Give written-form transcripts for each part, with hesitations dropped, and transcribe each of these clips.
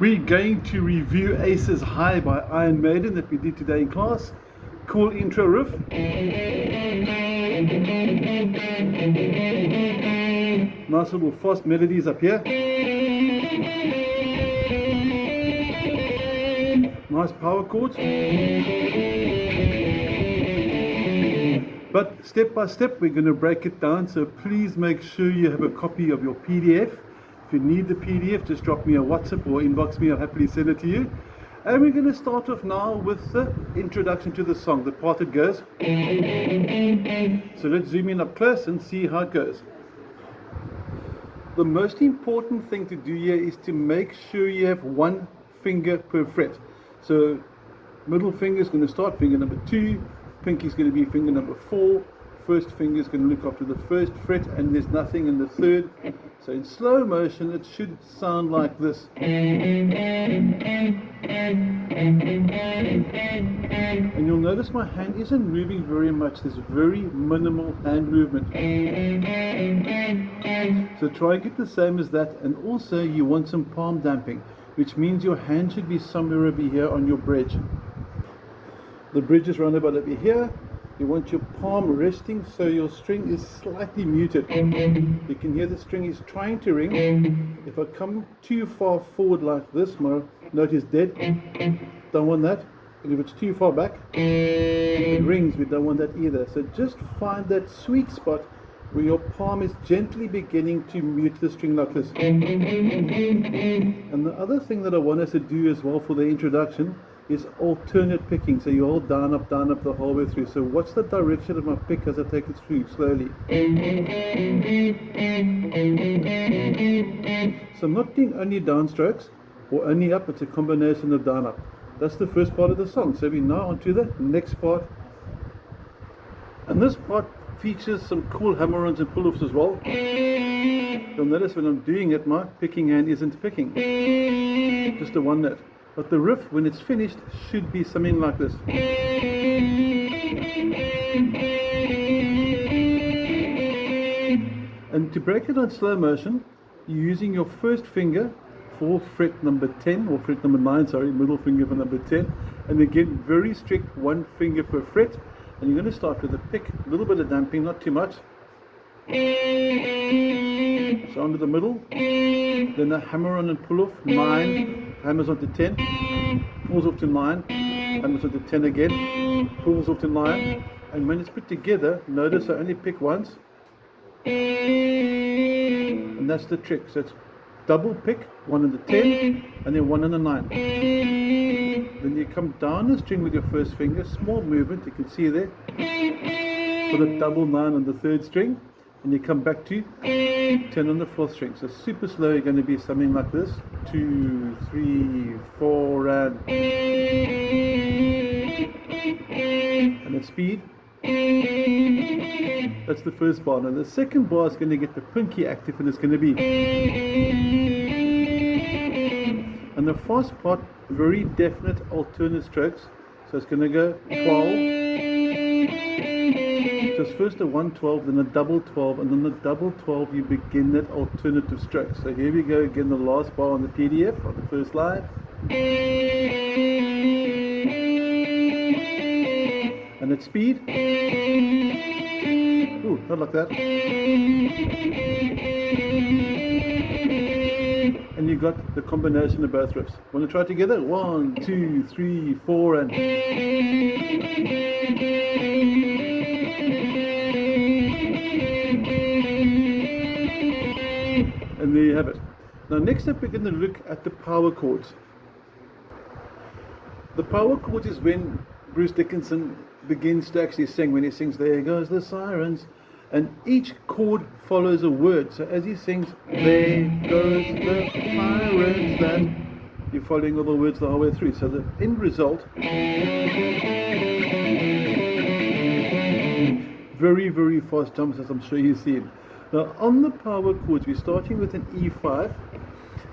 We're going to review Aces High by Iron Maiden that we did today in class. Cool intro riff. Nice little fast melodies up here. Nice power chords. But step by step we're going to break it down, so please make sure you have a copy of your PDF. If you need the PDF, just drop me a WhatsApp or inbox me, I'll happily send it to you. And we're going to start off now with the introduction to the song, the part it goes. So let's zoom in up close and see how it goes. The most important thing to do here is to make sure you have one finger per fret. So middle finger is going to start finger number 2, pinky is going to be finger number 4, first finger is going to look after the first fret, and there's nothing in the third. So in slow motion it should sound like this. And you'll notice my hand isn't moving very much, there's very minimal hand movement. So try and get the same as that, and also you want some palm damping, which means your hand should be somewhere over here on your bridge. The bridge is round about over here. You want your palm resting so your string is slightly muted. You can hear the string is trying to ring. If I come too far forward like this, my note is dead. Don't want that. And if it's too far back, it rings. We don't want that either. So just find that sweet spot where your palm is gently beginning to mute the string like this. And the other thing that I want us to do as well for the introduction is alternate picking. So you hold down up the whole way through. So watch the direction of my pick as I take it through slowly. So I'm not doing only downstrokes or only up, it's a combination of down up. That's the first part of the song. So we're now on to the next part. And this part features some cool hammer-ons and pull-offs as well. You'll notice when I'm doing it, my picking hand isn't picking, just a one note. But the riff, when it's finished, should be something like this. And to break it on slow motion, you're using your first finger for fret number 10, or fret number 9, sorry, middle finger for number 10. And again, very strict, one finger per fret. And you're going to start with a pick, a little bit of damping, not too much. So onto the middle, then a hammer on and pull off, 9, hammers onto 10, pulls off to 9, hammers onto 10 again, pulls off to 9, and when it's put together, notice I only pick once, and that's the trick. So it's double pick, 1 on the 10, and then 1 on the 9. Then you come down the string with your first finger, small movement, you can see there, for the double 9 on the third string, and you come back to 10 on the fourth string. So super slow, you're going to be something like this, 2, 3, 4, and at speed. That's the first bar. Now the second bar is going to get the pinky active, and it's going to be. And the fast part, very definite alternate strokes. So it's going to go 12. So it's first a 1/12, then a double 12, and then the double 12 you begin that alternative stroke. So here we go again, the last bar on the PDF, on the first line. And at speed. Ooh, not like that. And you got the combination of both riffs. Want to try it together? 1, 2, 3, 4, and. And there you have it. Now next up we're going to look at the power chords. The power chords is when Bruce Dickinson begins to actually sing, when he sings "There Goes the Sirens," and each chord follows a word. So as he sings "There goes the sirens," that you're following all the words the whole way through. So the end result, very, very fast jumps, as I'm sure you've seen. Now on the power chords, we're starting with an E5,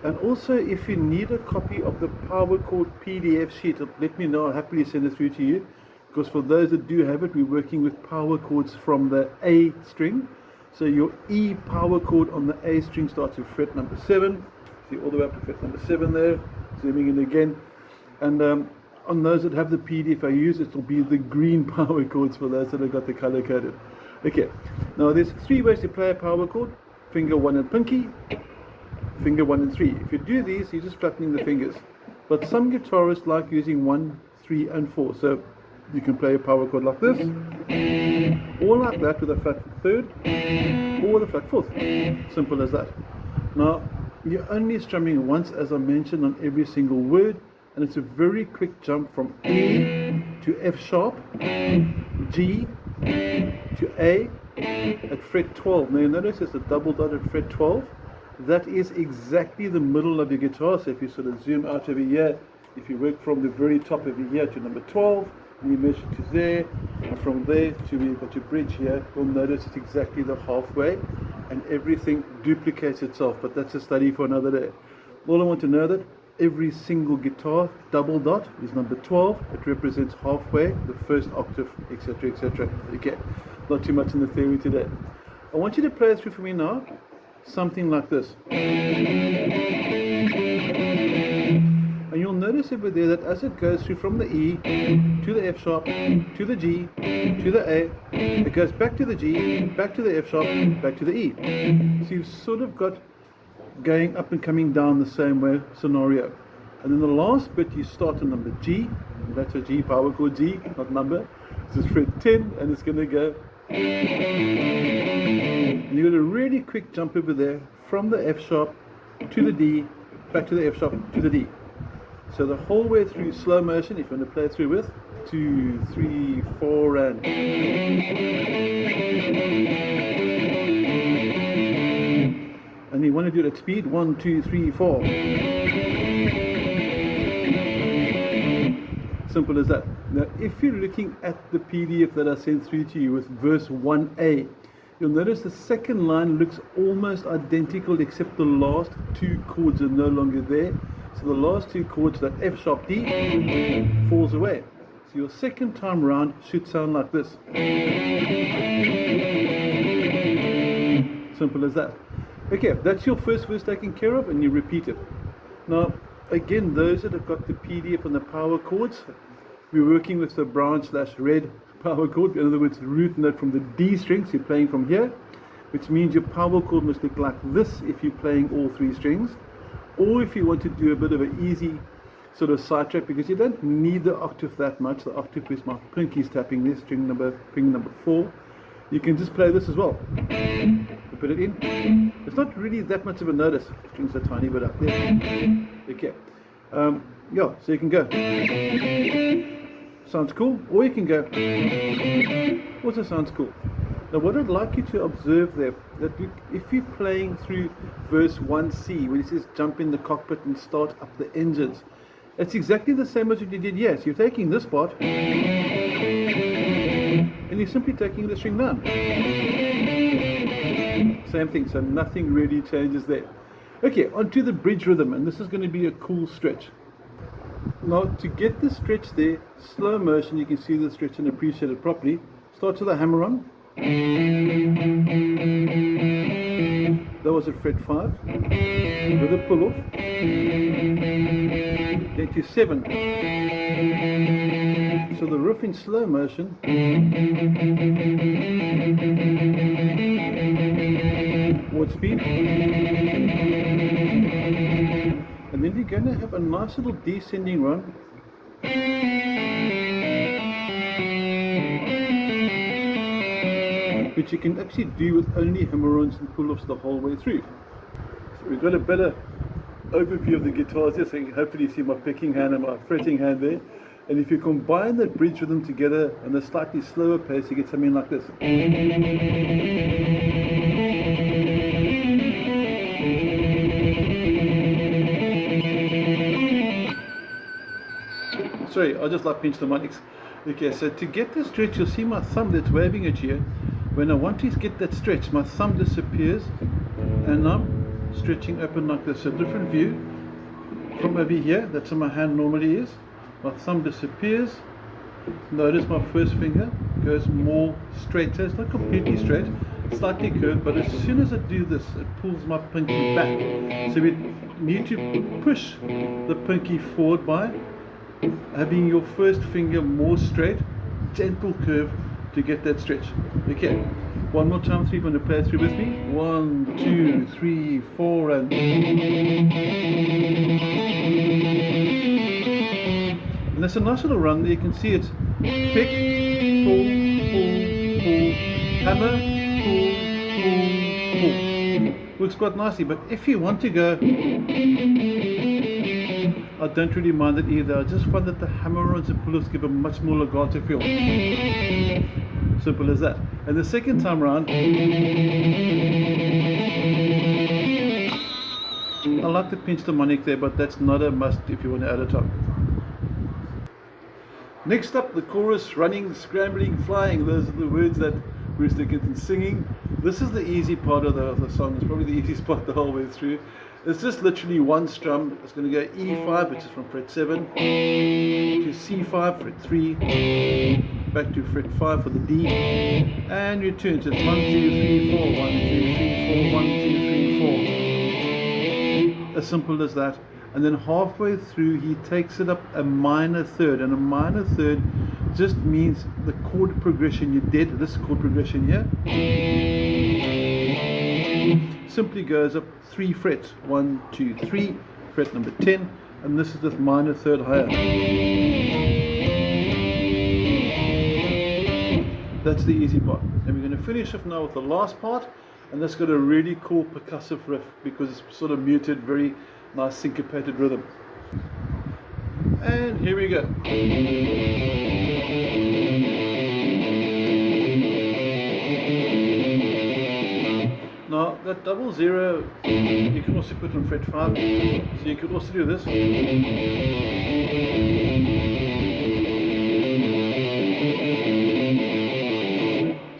and also if you need a copy of the power chord PDF sheet, let me know, I'll happily send it through to you, because for those that do have it, we're working with power chords from the A string. So your E power chord on the A string starts with fret number 7, see all the way up to fret number 7 there, zooming in again. And on those that have the PDF I use, it will be the green power chords for those that have got the color coded. Okay, now there's 3 ways to play a power chord: finger 1 and pinky, finger 1 and 3. If you do these, you're just flattening the fingers. But some guitarists like using 1, 3, and 4. So you can play a power chord like this, or like that with a flat 3rd, or with a flat 4th. Simple as that. Now, you're only strumming once, as I mentioned, on every single word, and it's a very quick jump from E to F sharp, G to A at fret 12. Now you notice there's a double dot at fret 12. That is exactly the middle of your guitar. So if you sort of zoom out over here, if you work from the very top over here to number 12, and you measure to there, and from there to where you've got your bridge here, you'll notice it's exactly the halfway, and everything duplicates itself. But that's a study for another day. All I want to know that every single guitar double dot is number 12. It represents halfway, the first octave, etc., etc. Okay, not too much in the theory today. I want you to play it through for me now, something like this. And you'll notice over there that as it goes through from the E to the F sharp, to the G, to the A, it goes back to the G, back to the F sharp, back to the E. So you've sort of got going up and coming down the same way scenario. And then the last bit, you start on number G. That's a G power chord, G, not number. This is fret 10, and it's going to go. And you've got a really quick jump over there from the F sharp to the D, back to the F sharp to the D. So the whole way through slow motion, if you want to play it through with 2, 3, 4, and. And you want to do it at speed 1, 2, 3, 4. Simple as that. Now, if you're looking at the PDF that I sent through to you with verse 1A, you'll notice the second line looks almost identical, except the last 2 chords are no longer there. So the last 2 chords, that F sharp D, falls away. So your second time round should sound like this. Simple as that. Okay, that's your first verse taken care of, and you repeat it. Now, again, those that have got the PDF on the power chords, we're working with the brown/red power chord. In other words, root note from the D string, so you're playing from here, which means your power chord must look like this if you're playing all 3 strings. Or if you want to do a bit of an easy sort of sidetrack, because you don't need the octave that much. The octave is my pinky's tapping this, string number 4. You can just play this as well. You put it in. It's not really that much of a notice. The strings are tiny bit up there. Okay. Yeah, so you can go. Sounds cool. Or you can go. Also sounds cool. Now what I'd like you to observe there, that if you're playing through verse 1C, when it says jump in the cockpit and start up the engines, it's exactly the same as what you did here. So you're taking this part, and you're simply taking the string down. Same thing, so nothing really changes there. Okay, onto the bridge rhythm, and this is going to be a cool stretch. Now to get the stretch there, slow motion, you can see the stretch and appreciate it properly. Start with a hammer on. That was at fret 5 with a pull off. Then to 7. So the riff in slow motion. What speed? And then you're going to have a nice little descending run. Which you can actually do with only hammer-ons and pull-offs the whole way through. So we've got a better overview of the guitars here, so you can hopefully see my picking hand and my fretting hand there. And if you combine that bridge rhythm together and a slightly slower pace, you get something like this. Sorry, I just like pinch the mics. Okay, so to get the stretch, you'll see my thumb that's waving at you. When I want to get that stretch, my thumb disappears and I'm stretching open like this. A different view from over here. That's where my hand normally is. My thumb disappears. Notice my first finger goes more straighter. It's not completely straight, slightly curved, but as soon as I do this, it pulls my pinky back. So we're need to push the pinky forward by having your first finger more straight, gentle curve to get that stretch. Okay, one more time, 3, if you want to play through with me. 1, 2, 3, 4, and there's a nice little run there. You can see it's pick, pull, pull, hammer, pull. Works quite nicely, but if you want to go, I don't really mind it either. I just find that the hammer-ons and pull-offs give a much more legato feel. Simple as that. And the second time round, I like to pinch the monic there, but that's not a must if you want to add it on. Next up, the chorus: running, scrambling, flying. Those are the words that Bruce Dickinson's singing. This is the easy part of the song. It's probably the easiest part the whole way through. It's just literally one strum. It's going to go E5, which is from fret 7, to C5, fret 3, back to fret 5 for the D, and return. So it's 1, 2, 3, 4, 1, 2, 3, 4, 1, 2, 3, 4. As simple as that. And then halfway through, he takes it up a minor third, and a minor third just means the chord progression you did. This chord progression here simply goes up 3 frets, 1, 2, 3, fret number 10, and this is this minor third higher. That's the easy part. And we're going to finish off now with the last part, and that's got a really cool percussive riff because it's sort of muted, very nice syncopated rhythm. And here we go. Now that double zero you can also put on fret 5, so you could also do this.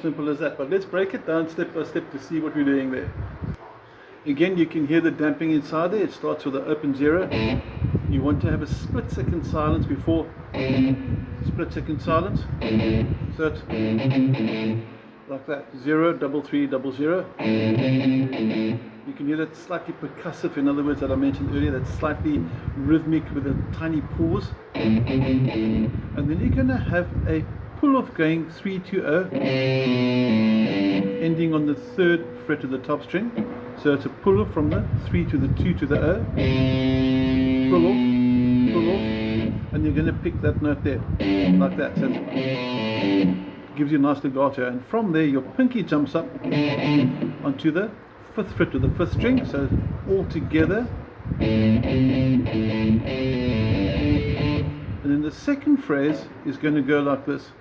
Simple as that, but let's break it down step by step to see what we're doing there. Again, you can hear the damping inside there. It starts with an open 0. You want to have a split second silence before split second silence. So it's like that, 0, double 3, double 0. You can hear that slightly percussive, in other words, that I mentioned earlier, that's slightly rhythmic with a tiny pause. And then you're going to have a pull-off going 3 to 0, ending on the 3rd fret of the top string. So it's a pull-off from the 3 to the 2 to the 0, pull-off, and you're going to pick that note there, like that. So it gives you a nice legato, and from there your pinky jumps up onto the 5th fret of the 5th string, so all together. And then the second phrase is going to go like this.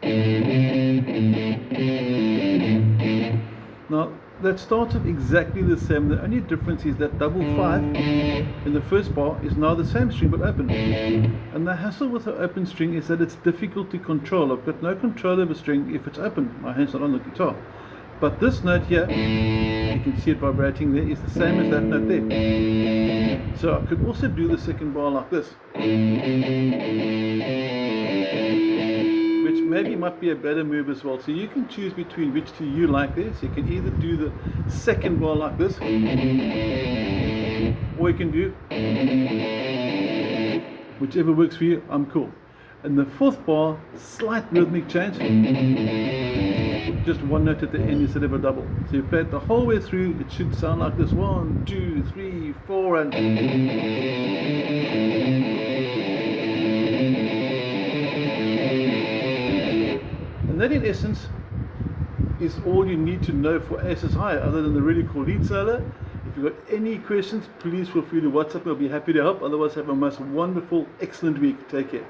Now that starts off exactly the same. The only difference is that double 5 in the first bar is now the same string but open. And the hassle with the open string is that it's difficult to control. I've got no control over string if it's open. My hand's not on the guitar. But this note here, you can see it vibrating there, is the same as that note there. So I could also do the second bar like this, which maybe might be a better move as well. So you can choose between which two you like there. So you can either do the second bar like this, or you can do whichever works for you. I'm cool. And the 4th bar, slight rhythmic change, just one note at the end instead of a double. So you play it the whole way through, it should sound like this: 1, 2, 3, 4, and that in essence is all you need to know for Aces High, other than the really cool lead solo. If you've got any questions, please feel free to WhatsApp me. I'll be happy to help. Otherwise, have a most wonderful, excellent week. Take care.